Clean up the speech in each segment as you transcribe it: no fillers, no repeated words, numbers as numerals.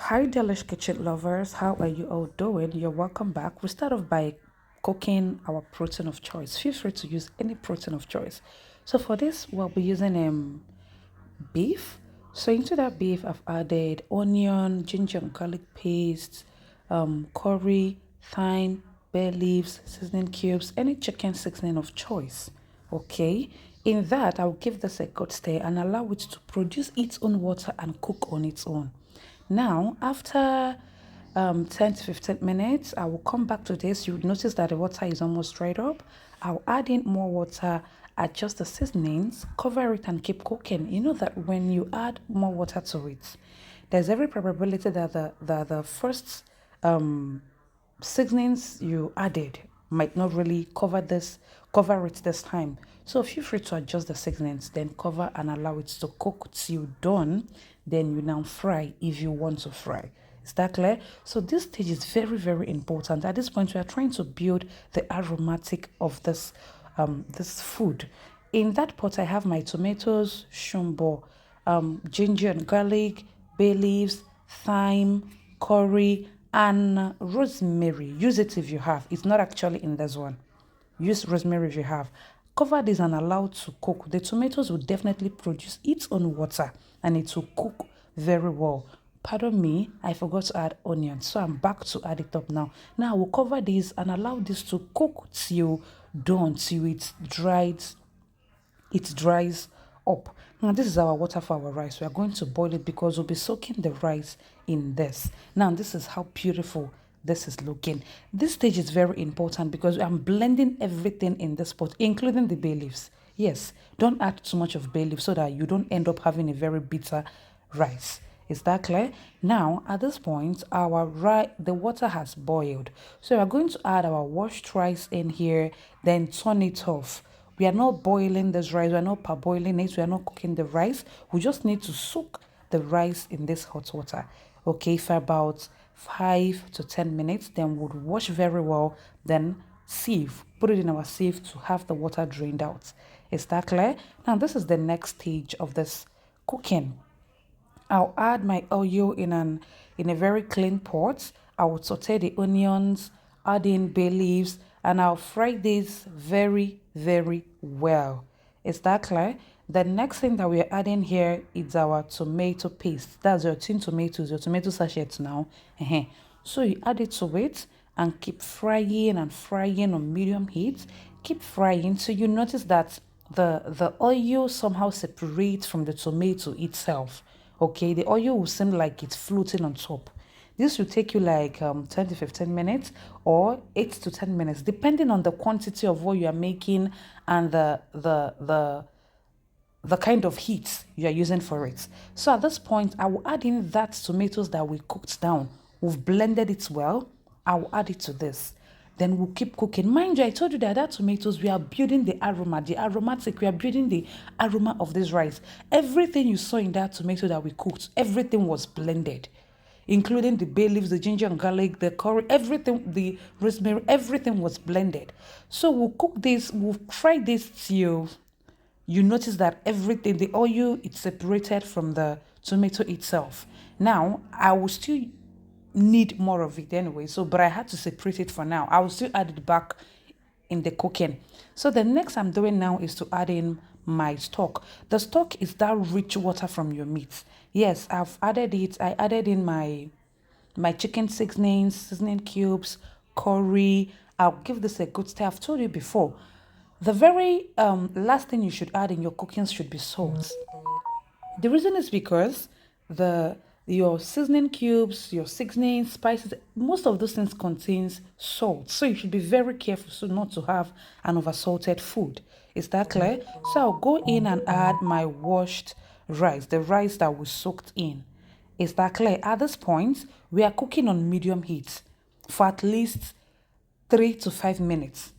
Hi, delish kitchen lovers. How are you all doing? You're welcome back. We start off by cooking our protein of choice. Feel free to use any protein of choice. So for this, we'll be using beef. So into that beef, I've added onion, ginger and garlic paste, curry, thyme, bay leaves, seasoning cubes, any chicken seasoning of choice. Okay. In that, I'll give this a good stir and allow it to produce its own water and cook on its own. Now, after 10 to 15 minutes, I will come back to this. You'll notice that the water is almost dried up. I'll add in more water, adjust the seasonings, cover it and keep cooking. You know that when you add more water to it, there's every probability that the first seasonings you added might not really cover it this time. So feel free to adjust the seasonings, then cover and allow it to cook till done. Then you now fry if you want to fry. Is that clear? So this stage is very, very important. At this point, we are trying to build the aromatic of this food. In that pot, I have my tomatoes, shumbo, ginger and garlic, bay leaves, thyme, curry, and rosemary. Use it if you have. It's not actually in this one. Use rosemary if you have. Cover this and allow to cook. The tomatoes will definitely produce its own water and it will cook very well. Pardon me, I forgot to add onion, so I'm back to add it up now. Now I will cover this and allow this to cook till done, till it dries up. Now this is our water for our rice. We are going to boil it because we'll be soaking the rice in this. Now this is how beautiful this is looking. This stage is very important because I'm blending everything in this pot, including the bay leaves. Yes, don't add too much of bay leaves so that you don't end up having a very bitter rice. Is that clear? Now, at this point, the water has boiled. So we're going to add our washed rice in here, then turn it off. We are not boiling this rice, we are not parboiling it, we are not cooking the rice. We just need to soak the rice in this hot water. Okay, for about 5 to 10 minutes, then we'll wash very well, then sieve. Put it in our sieve to have the water drained out. Is that clear? Now, this is the next stage of this cooking. I'll add my oil in a very clean pot. I will saute the onions, add in bay leaves, and I'll fry this very, very well. Is that clear? The next thing that we're adding here is our tomato paste. That's your tin tomatoes, your tomato sachets now. So you add it to it and keep frying and frying on medium heat. Keep frying so you notice that the oil somehow separates from the tomato itself. Okay, the oil will seem like it's floating on top. This will take you like 10 to 15 minutes or 8 to 10 minutes, depending on the quantity of what you are making and the kind of heat you are using for it. So at this point, I will add in that tomatoes that we cooked down. We've blended it well. I will add it to this. Then we'll keep cooking. Mind you, I told you that tomatoes, we are building the aroma, the aromatic, we are building the aroma of this rice. Everything you saw in that tomato that we cooked, everything was blended, including the bay leaves, the ginger and garlic, the curry, everything, the rosemary, everything was blended. So we'll cook this, we'll fry this till you notice that everything, the oil, it's separated from the tomato itself. Now, I will still need more of it anyway, so but I had to separate it for now. I will still add it back in the cooking. So the next I'm doing now is to add in my stock. The stock is that rich water from your meat. Yes, I've added it. I added in my chicken seasonings, seasoning cubes, curry. I'll give this a good stir. I've told you before. The very last thing you should add in your cooking should be salt. The reason is because your seasoning cubes, your seasoning spices, most of those things contains salt. So you should be very careful so not to have an oversalted food. Is that clear? So I'll go in and add my washed rice, the rice that we soaked in. Is that clear? At this point, we are cooking on medium heat for at least 3 to 5 minutes.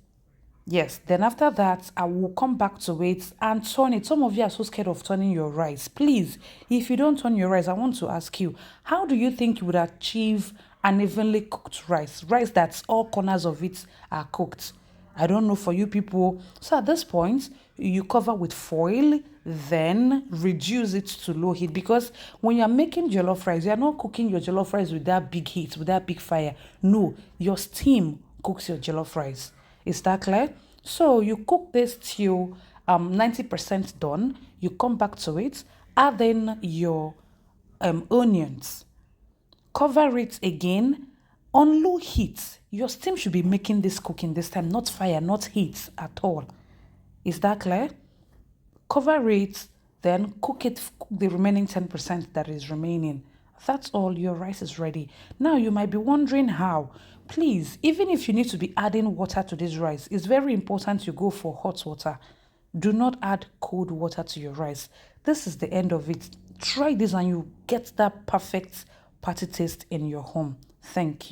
Yes, then after that, I will come back to it and turn it. Some of you are so scared of turning your rice. Please, if you don't turn your rice, I want to ask you, how do you think you would achieve an evenly cooked rice? Rice that's all corners of it are cooked. I don't know for you people. So at this point, you cover with foil, then reduce it to low heat, because when you're making jollof rice, you're not cooking your jollof rice with that big heat, with that big fire. No, your steam cooks your jollof rice. Is that clear? So you cook this till 90% done. You come back to it, add in your onions, cover it again on low heat. Your steam should be making this cooking this time, not fire, not heat at all. Is that clear? Cover it, then cook the remaining 10% that is remaining. That's all, your rice is ready. Now you might be wondering how. Please, even if you need to be adding water to this rice, it's very important you go for hot water. Do not add cold water to your rice. This is the end of it. Try this and you get that perfect party taste in your home. Thank you.